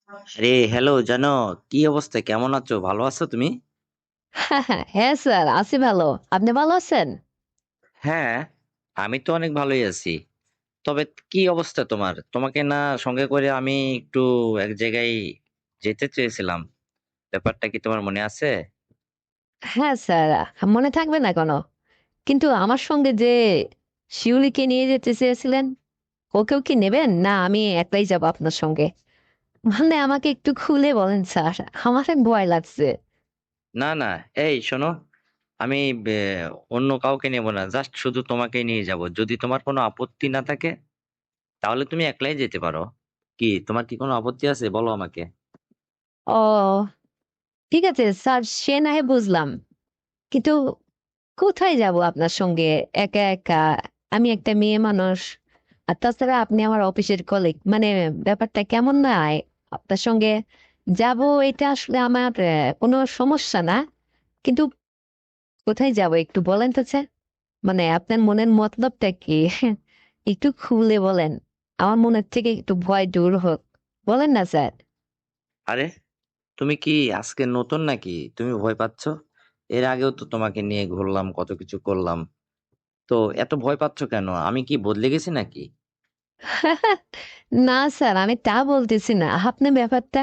আরে হ্যালো জানো, কি অবস্থা? কেমন আছো? ভালো আছো তুমি? হ্যাঁ, হ্যাঁ, হ্যাঁ স্যার আছি ভালো। আপনি ভালো আছেন? হ্যাঁ, আমি তো অনেক ভালোই আছি। তবে কি অবস্থা তোমার? তোমাকে না সঙ্গে করে আমি একটু এক জায়গায় যেতে চেয়েছিলাম। ব্যাপারটা কি তোমার মনে আছে? হ্যাঁ স্যার, মনে থাকবে না কেন? কিন্তু আমার সঙ্গে যে শিউলিকে নিয়ে যেতে চেয়েছিলেন, ওকেও কি নেবেন না আমি একলাই যাব আপনার সঙ্গে? মানে আমাকে একটু খুলে বলেন স্যার, আমার ভয় লাগছে। না না, এই শোনো, আমি অন্য কাউকে নেব না, জাস্ট শুধু তোমাকেই নিয়ে যাব। যদি তোমার কোনো আপত্তি না থাকে তাহলে তুমি একলাই যেতে পারো। কি তোমার কি কোনো আপত্তি আছে? বলো আমাকে। ও, ঠিক আছে স্যার, সে না হয় বুঝলাম, কিন্তু কোথায় যাব আপনার সঙ্গে একা একা? আমি একটা মেয়ে মানুষ, আর তাছাড়া আপনি আমার অফিসের কলিগ, মানে ব্যাপারটা কেমন না? আপনার সঙ্গে যাব, এটা আসলে আমার কোনো সমস্যা না, কিন্তু কোথায় যাব একটু বলেন তো স্যার। মানে আপনার মনের মতলবটা কি? একটু খুলে বলেন, আমার মনের থেকে একটু ভয় দূর হোক। বলেন না স্যার। আরে তুমি কি আজকে নতুন নাকি? তুমি ভয় পাচ্ছ? এর আগেও তো তোমাকে নিয়ে ঘুরলাম, কত কিছু করলাম। তো এত ভয় পাচ্ছ কেন? আমি কি বদলে গেছি নাকি? না স্যার, আমি তা বলতেছি না, আপনি ব্যাপারটা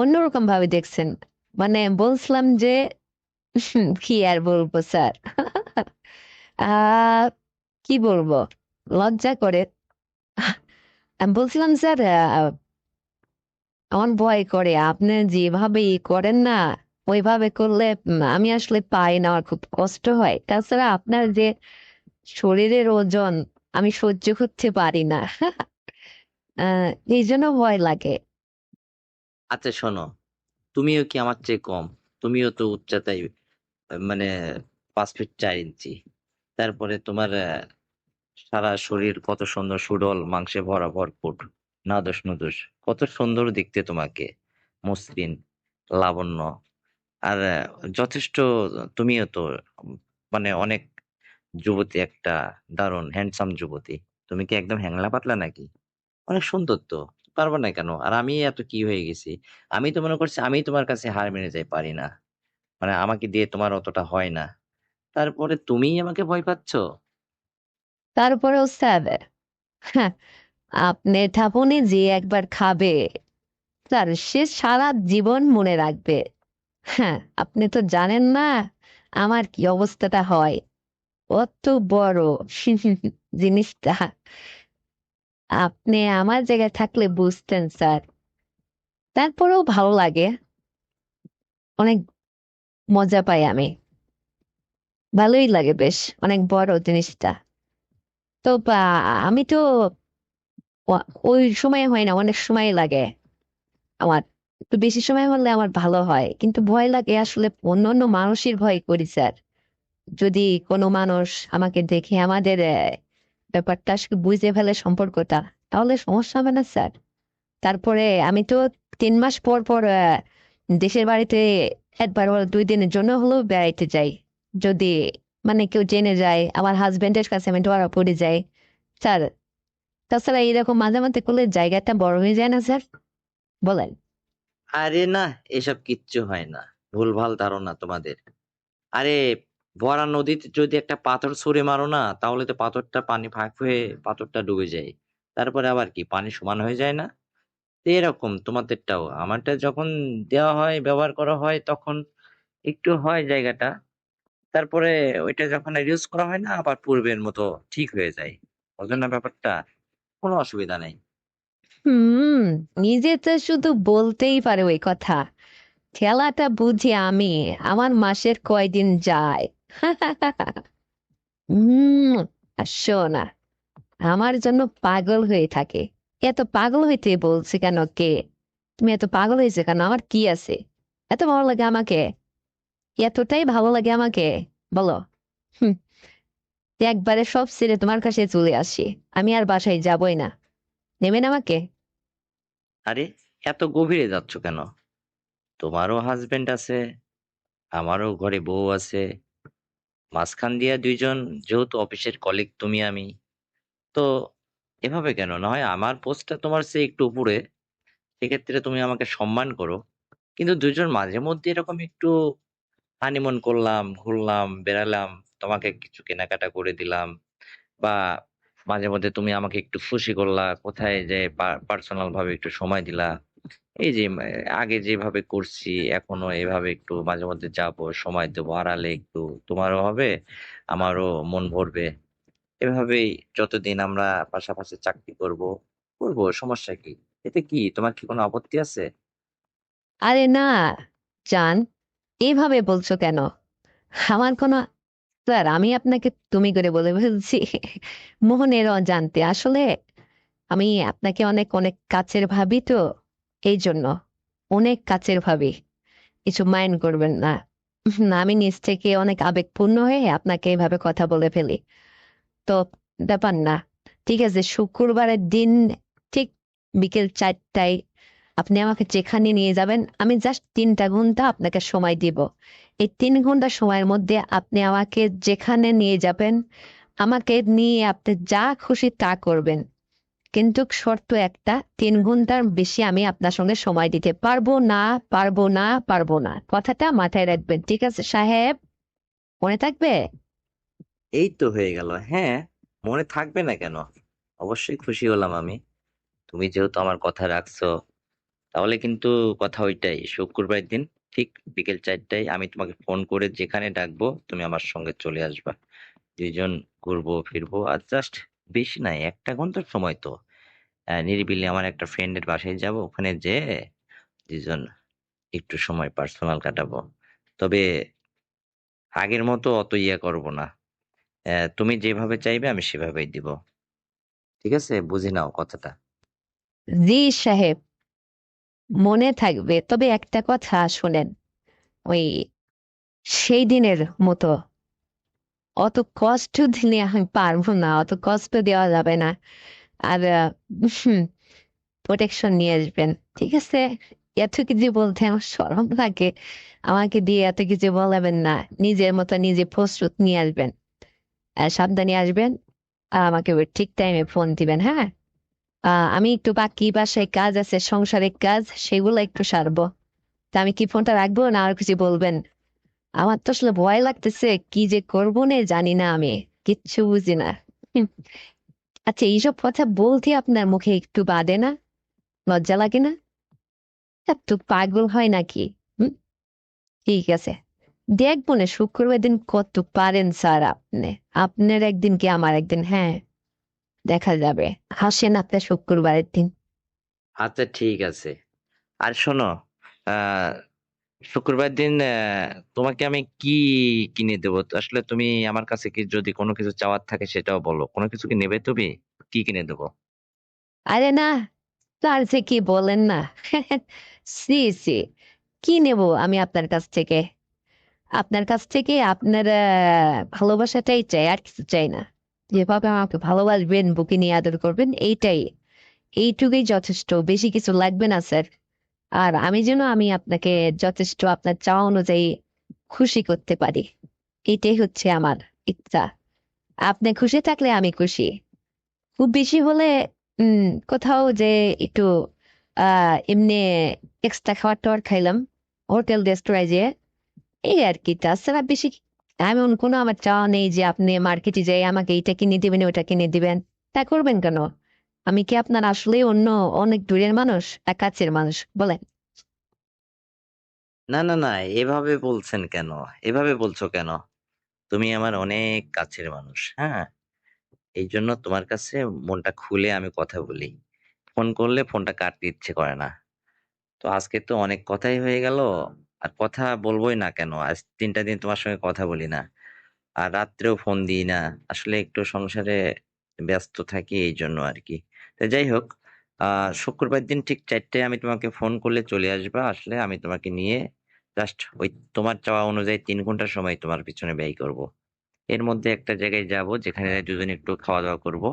অন্যরকম ভাবে দেখছেন। মানে বলছিলাম যে কি আর বলবো স্যার। আহ কি বলবো, লজ্জা করে। আমি বলছিলাম স্যার, আমার ভয় করে আপনি যেভাবে করেন না, ওইভাবে করলে আমি আসলে পাই না, আমার খুব কষ্ট হয়। তাছাড়া আপনার যে শরীরের ওজন আমি সহ্য করতে পারি না। আহ এই জন্য ভয় লাগে। আচ্ছা শোনো, তুমিও কি আমার চেয়ে কম? তুমিও তো উচ্চতায় মানে 5 ফিট 4 ইঞ্চি। তারপরে তোমার সারা শরীর কত সুন্দর, সুডল মাংসে ভরা ভরপুর, নাদোষ নুদোষ, কত সুন্দর দেখতে তোমাকে, মসৃণ, লাবণ্য। আর যথেষ্ট, তুমিও তো উম, মানে অনেক যুবতী, একটা দারুণ হ্যান্ডসাম যুবতী। তুমি কি একদম হ্যাংলা পাতলা নাকি? অনেক সুন্দর তো, পারবে না কেন? আর আমি এত কি হয়ে গেছি? আমি তো মনে করছি আমি তোমার কাছে হার মেনে যাই, পারি না। মানে আমাকে দিয়ে তোমার অতটা হয় না, তারপরে তুমিই আমাকে ভয় পাচ্ছ? তারপরেও স্যার, হ্যাঁ, আপনি ঠাপনে যে একবার খাবে স্যার, সে সারা জীবন মনে রাখবে। হ্যাঁ, আপনি তো জানেন না আমার কি অবস্থাটা হয়, অত বড় জিনিসটা। আপনি আমার জায়গায় থাকলে বুঝতেন স্যার। তারপরেও ভালো লাগে, অনেক মজা পাই আমি, ভালোই লাগে বেশ, অনেক বড় জিনিসটা। তো আমি তো ওই সময় হয় না, অনেক সময় লাগে আমার। একটু বেশি সময় হলে আমার ভালো হয়, কিন্তু ভয় লাগে আসলে অন্য অন্য মানুষের ভয় করি স্যার। যদি কোনো মানুষ আমাকে দেখে আমাদের ব্যাপারটা আসলে বুঝে ফেলে সম্পর্কটা, তাহলে সমস্যা হবে না স্যার? তারপরে আমি তো 3 মাস পর পর দেশের বাড়িতে একবার বা 2 দিনের জন্য হলেও বেড়াইতে যাই। যদি মানে কেউ জেনে যায় আমার হাজবেন্ডের কাছে আমি ধরা পড়ে যাই স্যার। তাছাড়া এরকম মাঝে মাঝে করলে জায়গাটা বড় হয়ে যায় না স্যার? বলেন। আরে না, এসব কিচ্ছু হয় না। ভুলভাল ধারণা তোমাদের। আরে ভরা নদীতে যদি একটা পাথর ছুঁড়ে মারো না, তাহলে তো পাথরটা পানি ভাগ হয়ে পাথরটা ডুবে যায়। তারপরে আবার কি পানি সমান হয়ে যায় না? তো এরকম তোমাদেরটাও। আমারটা যখন দেওয়া হয়, ব্যবহার করা হয়, তখন একটু হয় জায়গাটা। তারপরে ওইটা যখন ইউজ করা হয় না, আবার পূর্বের মতো ঠিক হয়ে যায়। বুঝলেন না ব্যাপারটা? কোনো অসুবিধা নাই। হুম, নিজে তো শুধু বলতেই পারে ওই কথা, ঠেলাটা বুঝি আমি। আমার মাসের কয়দিন যায়। হুম, আর শোনা, আমার জন্য পাগল হয়ে থাকে। এত পাগল হইতে বলছে কেন কে? তুমি এত পাগল হয়েছে কেন? আমার কি আছে এত ভালো লাগে আমাকে? এতটাই ভালো লাগে আমাকে, বলো। হুম, একবারে সব ছেড়ে তোমার কাছে চলে আসি, আমি আর বাসায় যাবই না। নেবেন আমাকে? আরে এত গভীরে যাচ্ছ কেন? তোমারও হাসব্যান্ড আছে, আমারও ঘরে বউ আছে। মাঝখান দিয়া ২ জন, যেহেতু অফিসের কলিগ তুমি আমি। তো এভাবে কেন? না হয় আমার পোস্টটা তোমার চেয়ে একটু উপরে। সেক্ষেত্রে তুমি আমাকে সম্মান করো। কিন্তু ২ জন মাঝে মধ্যে এরকম একটু হানিমুন করলাম, ঘুরলাম, বেড়ালাম, তোমাকে কিছু কেনাকাটা করে দিলাম বা মাঝে মধ্যে তুমি আমাকে একটু খুশি করলা, কোথায় যেয়ে পার্সোনাল ভাবে একটু সময় দিলা। এই যে আগে যেভাবে করছি এখনো এভাবে একটু মাঝে মধ্যে যাবো, সময় দেবো, আড়ালে একটু তোমারও হবে, আমারও মন ভরবে। এভাবেই যতদিন আমরা পাশাপাশি চাকরি করব, সমস্যা কি? এতে কি তোমার কি কোনো আপত্তি আছে? আরে না, জান, এভাবে বলছো কেন? আমার কোনো স্যার, আমি আপনাকে তুমি করে বলে ফেলছি মোহনের অজান্তে। আসলে আমি আপনাকে অনেক অনেক কাছের ভাবি তো, এই জন্য অনেক কাছের ভাবি। কিছু মাইন্ড করবেন না। না, আমি নিজ থেকে অনেক আবেগপূর্ণ হয়ে আপনাকে এভাবে কথা বলে ফেলি। তো ব্যাপার না। ঠিক আছে, শুক্রবারের দিন ঠিক বিকেল 4টায় আপনি আমাকে যেখানে নিয়ে যাবেন, আমি জাস্ট 3টা ঘন্টা আপনাকে সময় দিব। এই 3 ঘন্টা সময়ের মধ্যে আপনি আমাকে যেখানে নিয়ে যাবেন, আমাকে নিয়ে আপনি যা খুশি তা করবেন। কিন্তু শর্ত একটা, 3 ঘন্টার বেশি আমি আপনার সঙ্গে সময় দিতে পারবো না, পারবো না, পারবো না। কথাটা মাথায় রাখবেন, ঠিক আছে সাহেব? মনে থাকবে? এই তো হয়ে গেল। হ্যাঁ, মনে থাকবে না কেন? অবশ্যই খুশি হলাম আমি। তুমি যেহেতু আমার কথা রাখছো, তাহলে কিন্তু কথা ওইটাই। শুক্রবার দিন ঠিক বিকেল 4টায় আমি তোমাকে ফোন করে যেখানে ডাকবো, তুমি আমার সঙ্গে চলে আসবা। ২ জন ঘুরবো ফিরবো। আর জাস্ট বেশি নাই, ১ টা ঘন্টার সময় তো। নিরিবিলি আমার একটা ফ্রেন্ডের বাসায় যাবো। ওখানে যেয়ে ২ জন একটু সময় পার্সোনাল কাটাবো। তবে আগের মতো অত ইয়ে করব না। তুমি যেভাবে চাইবে আমি সেভাবেই দিব। ঠিক আছে? বুঝে নাও কথাটা। জি সাহেব, মনে থাকবে। তবে একটা কথা শোনেন, ওই সেই দিনের মতো অত কষ্ট দিলে আমি পারবো না, অত কষ্ট দেওয়া যাবে না। আর প্রোটেকশন নিয়ে আসবেন, ঠিক আছে? এত কিছু বলতে আমার শরম লাগে। আমাকে দিয়ে এত কিছু বলাবেন না। নিজের মতো নিজে প্রস্তুত নিয়ে আসবেন। আর সাবধানে আসবেন। আর আমাকে ওই ঠিক টাইমে ফোন দিবেন, হ্যাঁ? আমি একটু বাকি বাসায় কাজ আছে, সংসারিক কাজ, সেগুলো একটু সারবো। তা আমি কি ফোনটা রাখবো না আর কিছু বলবেন? আমার তো আসলে ভয় লাগতেছে, কি যে করবো না জানি না আমি। কিচ্ছু বুঝি না। হুম, আচ্ছা, এইসব কথা বলতে আপনার মুখে একটু বাদে না? লজ্জা লাগে না? এত পাগল হয় নাকি? হুম, ঠিক আছে, দেখবো না শুক্রবার দিন কত পারেন স্যার আপনি। আপনার একদিন কি আমার একদিন, হ্যাঁ, দেখা যাবে। হাসেন আপনার শুক্রবারের দিন। আচ্ছা ঠিক আছে। আর শোনো, আ শুক্রবার দিন তোমাকে আমি কি কিনে দেবো? তো আসলে তুমি আমার কাছে কি যদি কোনো কিছু চাওয়ার থাকে সেটাও বলো। কোনো কিছু কি নেবে তুমি? কি কিনে দেবো? আরে না, তার যে কি বলেন না সি সি, কি নেব আমি আপনার কাছ থেকে? আপনার কাছ থেকে আপনার ভালোবাসাটাই চাই, আর কিছু চাই না। যেভাবে আমাকে ভালোবাসবেন, বুকে নিয়ে আদর করবেন, এইটাই, এইটুকুই যথেষ্ট। বেশি কিছু লাগবে না স্যার। আর আমি যেন আমি আপনাকে যথেষ্ট আপনার চাওয়া অনুযায়ী খুশি করতে পারি, এটাই হচ্ছে আমার ইচ্ছা। আপনি খুশি থাকলে আমি খুশি। খুব বেশি হলে উম কোথাও যে একটু এমনি এক্সট্রা খাবার টাবার খাইলাম, হোটেল রেস্তোরাঁয় যে, এই আর কি। তাছাড়া বেশি এমন কোনো আমার চাওয়া নেই যে আপনি মার্কেটে যাই আমাকে এইটা কিনে দিবেন, ওটা কিনে দিবেন। তা করবেন কেন? আমি কি আপনার আসলে অন্য অনেক দূরের মানুষ না কাছের মানুষ, বলেন? না, না, না, এভাবে বলছেন কেন? এভাবে বলছো কেন? তুমি আমার অনেক কাছের মানুষ, হ্যাঁ? এইজন্য তোমার কাছে মনটা খুলে আমি কথা বলি। ফোন করলে ফোনটা কাটতে ইচ্ছে করে না। তো আজকে তো অনেক কথাই হয়ে গেল। আর কথা বলবোই না কেন? আজ ৩ টা দিন তোমার সঙ্গে কথা বলি না। আর রাত্রেও ফোন দিই না। আসলে একটু সংসারে ব্যস্ত থাকি এইজন্য আরকি। তো যাই হোক, আ শুক্রবার দিন ঠিক ৪ টায় আমি তোমাকে ফোন করলে চলে আসবা। আসলে আমি তোমাকে নিয়ে জাস্ট ওই তোমার চাওয়া অনুযায়ী ৩ ঘন্টা সময় তোমার পিছনে ব্যয় করব। এর মধ্যে একটা জায়গায় যাবো যেখানে দুজনে একটু খাওয়া-দাওয়া করবো।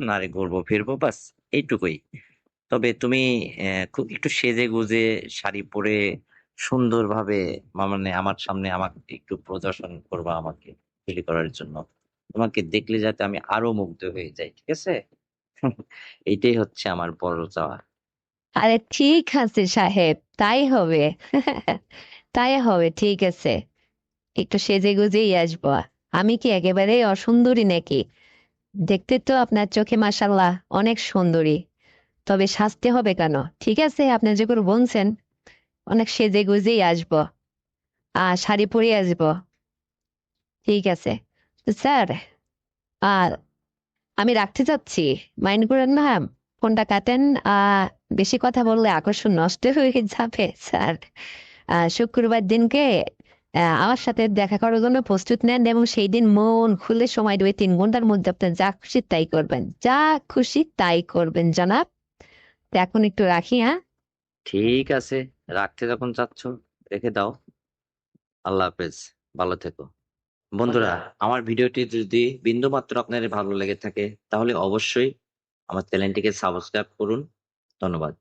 নারে ঘুরবো ফিরবো ব্যাস এইটুকুই। তবে তুমি খুব একটু সেজেগুজে শাড়ি পরে সুন্দরভাবে মানে আমার সামনে আমাকে একটু প্রদর্শন করবা আমাকে তৈরি করার জন্য। তোমাকে দেখলে যাতে আমি আরো মুগ্ধ হয়ে যাই। ঠিক আছে? এইটাই হচ্ছে আমার বড় চাওয়া। আরে ঠিক আছে সাহেব, তাই হবে। তাই হবে, ঠিক আছে। একটু সেজে গুজেই আসবো। আমি কি একেবারে অসুন্দরী নাকি? দেখতে তো আপনার চোখে মাশাল্লাহ অনেক সুন্দরী। তবে সাজতে হবে কেন? ঠিক আছে, আপনি যেগুলো বলছেন, অনেক সেজে গুজেই আসবো। শাড়ি পরে আসবো। ঠিক আছে। তো স্যার, আর আমি রাখতে চাচ্ছি, মাইন্ড করেন না। ফোনটা কাটেন। আহ বেশি কথা বললে আকর্ষণ নষ্ট হয়ে যাবে স্যার। শুক্রবার দিনকে আমার সাথে দেখা করার জন্য প্রস্তুত নেন, এবং সেই দিন মন খুলে সময় দেবে। 3 ঘন্টার মধ্যে আপনি যা খুশি তাই করবেন, যা খুশি তাই করবেন জনাব। তো এখন একটু রাখি, হ্যাঁ? ঠিক আছে, রাখতে যখন চাচ্ছ রেখে দাও। আল্লাহ হাফেজ, ভালো থেকো। বন্ধুরা, আমার ভিডিওটি যদি বিন্দুমাত্র আপনাদের ভালো লেগে থাকে তাহলে অবশ্যই আমার চ্যানেলটিকে সাবস্ক্রাইব করুন। ধন্যবাদ।